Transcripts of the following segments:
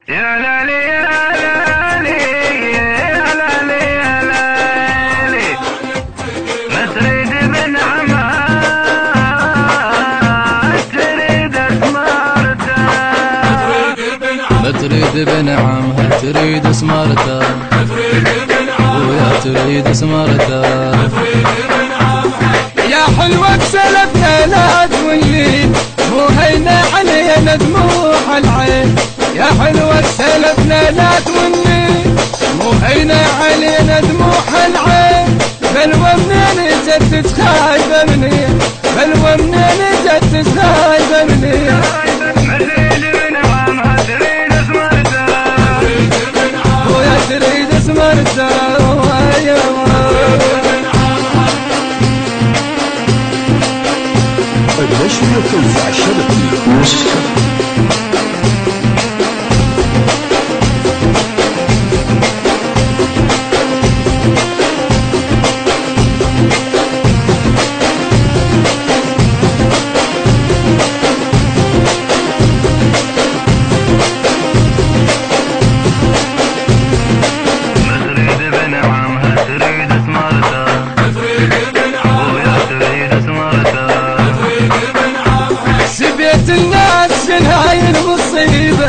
يا لالي يا لالي يا لالي يا لالي ما تريد من عمها تريد اسمارته، ما تريد بنعمها تريد اسمارته، ويا تريد اسمارته. يا حلوة سلفنا لا تولين مو هينا علينا دموع العين، يا حلوة سلفنا لا تولين مو هينا علينا دموع العين. بلوى منين جت خايبة منين، بلوى منين جت خايبة منين. تريد من عمها تريد اسمارته، ويا تريد اسمارته. النشر والتوزيع الشبكي موسيقى. الناس شنهاي المصيبة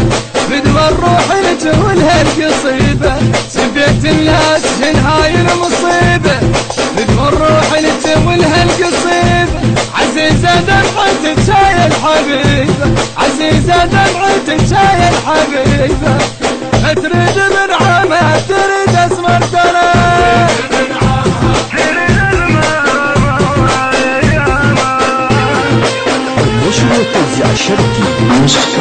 بدوى الروح لتولها القصيبة، سبيت الناس شنهاي المصيبة بدوى الروح لتولها القصيبة. عزيزة دمعتك شاي الحبيبة، عزيزة دمعتك شاي الحبيبة. ما تريد من عمها تريد اسمر ترى، النشر والتوزيع الشبكي موسيقى.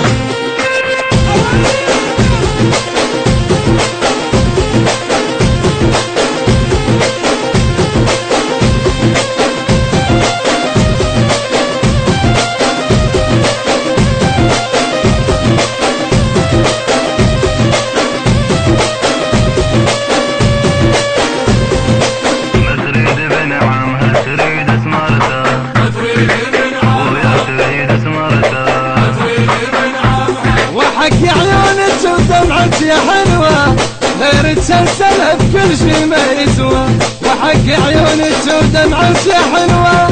وحق يا عيونك ودمعك يا حلوة غير تسلسلة بكل شي ما يسوى. وحق عيونك ودمعك يا حلوة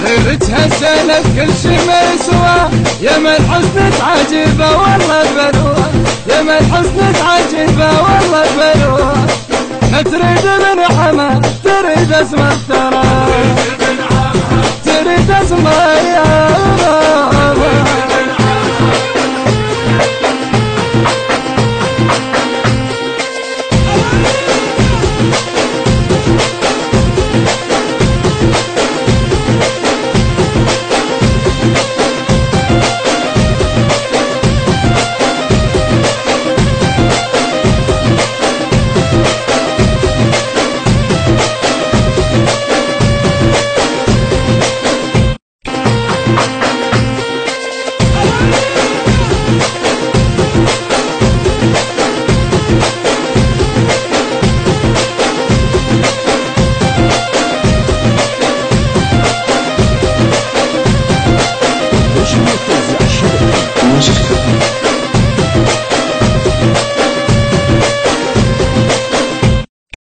غير تسلسلة بكل شي ما يسوى. يا من حسنك عجيبة والله بلوى، يا من حسنك عجيبة والله بلوى. ما تريد من حما تريد اسمر ترى، تريد اسمر